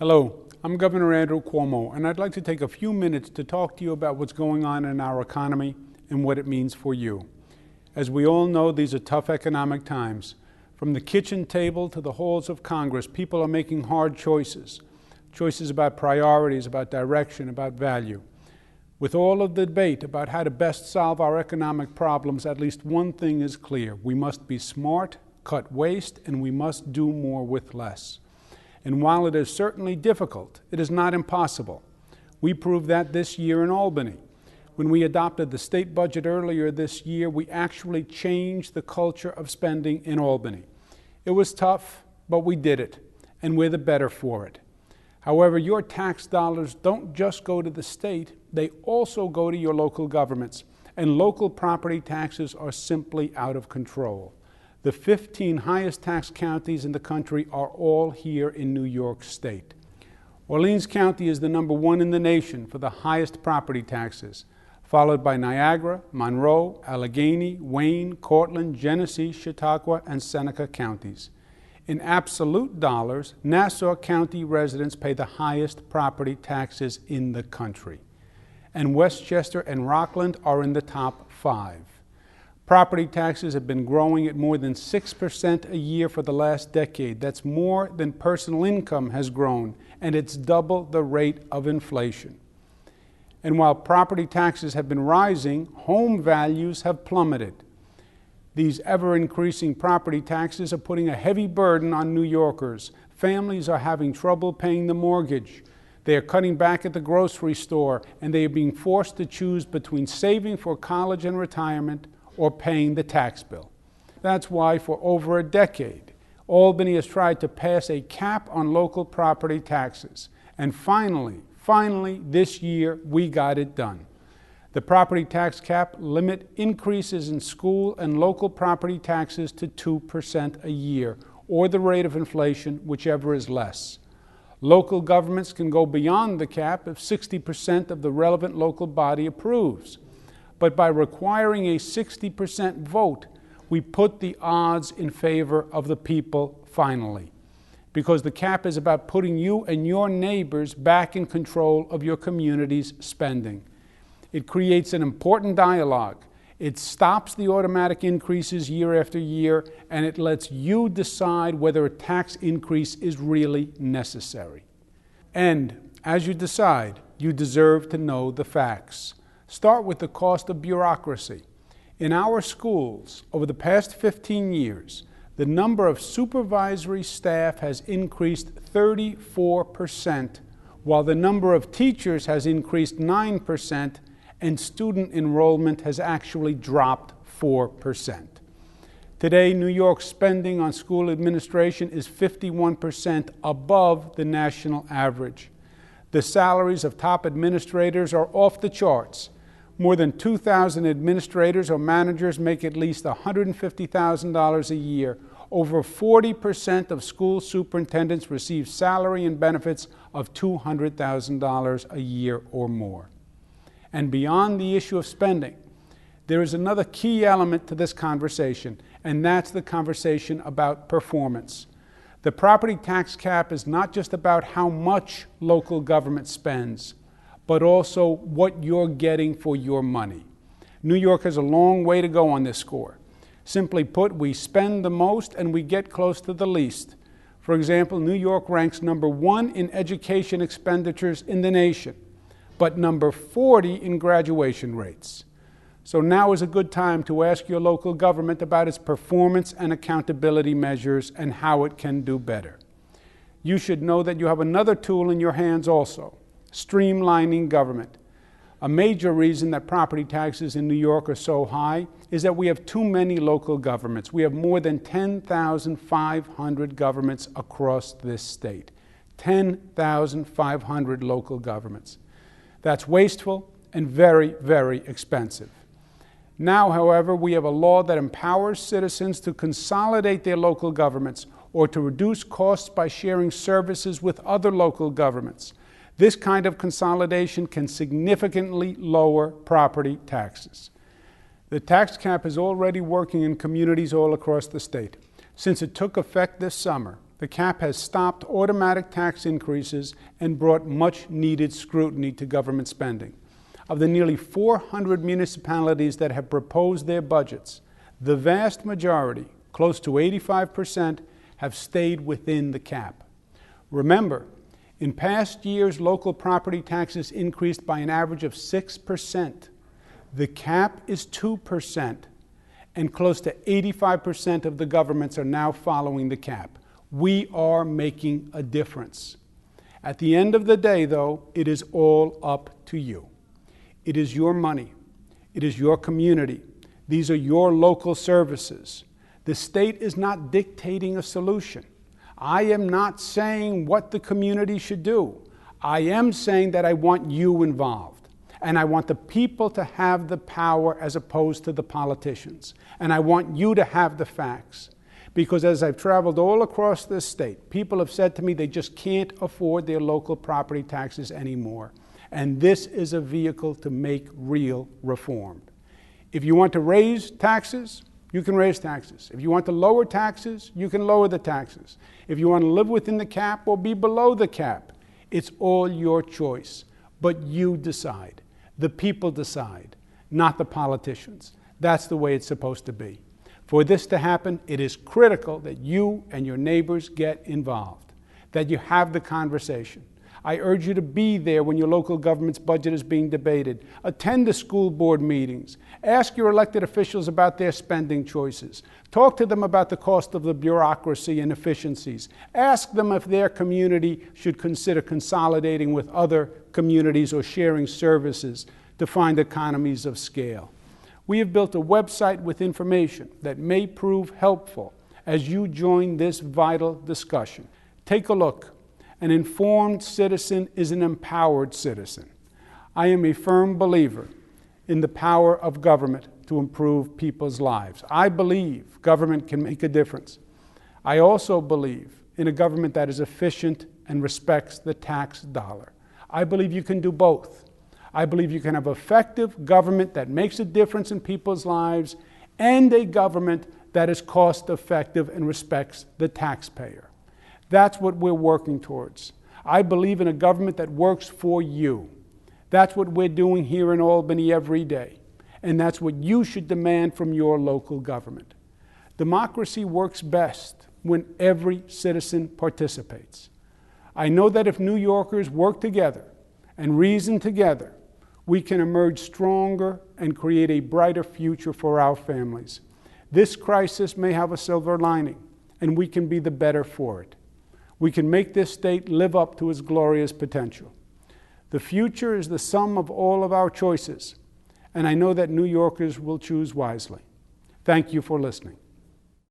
Hello, I'm Governor Andrew Cuomo, and I'd like to take a few minutes to talk to you about what's going on in our economy and what it means for you. As we all know, these are tough economic times. From the kitchen table to the halls of Congress, people are making hard choices. Choices about priorities, about direction, about value. With all of the debate about how to best solve our economic problems, at least one thing is clear. We must be smart, cut waste, and we must do more with less. And while it is certainly difficult, it is not impossible. We proved that this year in Albany. When we adopted the state budget earlier this year, we actually changed the culture of spending in Albany. It was tough, but we did it, and we're the better for it. However, your tax dollars don't just go to the state, they also go to your local governments, and local property taxes are simply out of control. The 15 highest tax counties in the country are all here in New York State. Orleans County is the number one in the nation for the highest property taxes, followed by Niagara, Monroe, Allegheny, Wayne, Cortland, Genesee, Chautauqua, and Seneca counties. In absolute dollars, Nassau County residents pay the highest property taxes in the country. And Westchester and Rockland are in the top 5. Property taxes have been growing at more than 6% a year for the last decade. That's more than personal income has grown, and it's double the rate of inflation. And while property taxes have been rising, home values have plummeted. These ever-increasing property taxes are putting a heavy burden on New Yorkers. Families are having trouble paying the mortgage. They are cutting back at the grocery store, and they are being forced to choose between saving for college and retirement or paying the tax bill. That's why for over a decade, Albany has tried to pass a cap on local property taxes. And finally, this year, we got it done. The property tax cap limit increases in school and local property taxes to 2% a year, or the rate of inflation, whichever is less. Local governments can go beyond the cap if 60% of the relevant local body approves. But by requiring a 60% vote, we put the odds in favor of the people finally. Because the cap is about putting you and your neighbors back in control of your community's spending. It creates an important dialogue. It stops the automatic increases year after year, and it lets you decide whether a tax increase is really necessary. And as you decide, you deserve to know the facts. Start with the cost of bureaucracy. In our schools, over the past 15 years, the number of supervisory staff has increased 34%, while the number of teachers has increased 9%, and student enrollment has actually dropped 4%. Today, New York's spending on school administration is 51% above the national average. The salaries of top administrators are off the charts. More than 2,000 administrators or managers make at least $150,000 a year. Over 40% of school superintendents receive salary and benefits of $200,000 a year or more. And beyond the issue of spending, there is another key element to this conversation, and that's the conversation about performance. The property tax cap is not just about how much local government spends, but also what you're getting for your money. New York has a long way to go on this score. Simply put, we spend the most and we get close to the least. For example, New York ranks number 1 in education expenditures in the nation, but number 40 in graduation rates. So now is a good time to ask your local government about its performance and accountability measures and how it can do better. You should know that you have another tool in your hands also: streamlining government. A major reason that property taxes in New York are so high is that we have too many local governments. We have more than 10,500 governments across this state. 10,500 local governments. That's wasteful and very, very expensive. Now, however, we have a law that empowers citizens to consolidate their local governments or to reduce costs by sharing services with other local governments. This kind of consolidation can significantly lower property taxes. The tax cap is already working in communities all across the state. Since it took effect this summer, The cap has stopped automatic tax increases and brought much-needed scrutiny to government spending. Of the nearly 400 municipalities that have proposed their budgets, the vast majority, close to 85%, have stayed within the cap. Remember, in past years, local property taxes increased by an average of 6%. The cap is 2%, and close to 85% of the governments are now following the cap. We are making a difference. At the end of the day, though, it is all up to you. It is your money. It is your community. These are your local services. The state is not dictating a solution. I am not saying what the community should do. I am saying that I want you involved. And I want the people to have the power as opposed to the politicians. And I want you to have the facts. Because as I've traveled all across this state, people have said to me they just can't afford their local property taxes anymore. And this is a vehicle to make real reform. If you want to raise taxes, you can raise taxes. If you want to lower taxes, you can lower the taxes. If you want to live within the cap or be below the cap, it's all your choice. But you decide. The people decide, not the politicians. That's the way it's supposed to be. For this to happen, it is critical that you and your neighbors get involved, that you have the conversation. I urge you to be there when your local government's budget is being debated. Attend the school board meetings. Ask your elected officials about their spending choices. Talk to them about the cost of the bureaucracy and efficiencies. Ask them if their community should consider consolidating with other communities or sharing services to find economies of scale. We have built a website with information that may prove helpful as you join this vital discussion. Take a look. An informed citizen is an empowered citizen. I am a firm believer in the power of government to improve people's lives. I believe government can make a difference. I also believe in a government that is efficient and respects the tax dollar. I believe you can do both. I believe you can have effective government that makes a difference in people's lives and a government that is cost-effective and respects the taxpayer. That's what we're working towards. I believe in a government that works for you. That's what we're doing here in Albany every day. And that's what you should demand from your local government. Democracy works best when every citizen participates. I know that if New Yorkers work together and reason together, we can emerge stronger and create a brighter future for our families. This crisis may have a silver lining, and we can be the better for it. We can make this state live up to its glorious potential. The future is the sum of all of our choices, and I know that New Yorkers will choose wisely. Thank you for listening.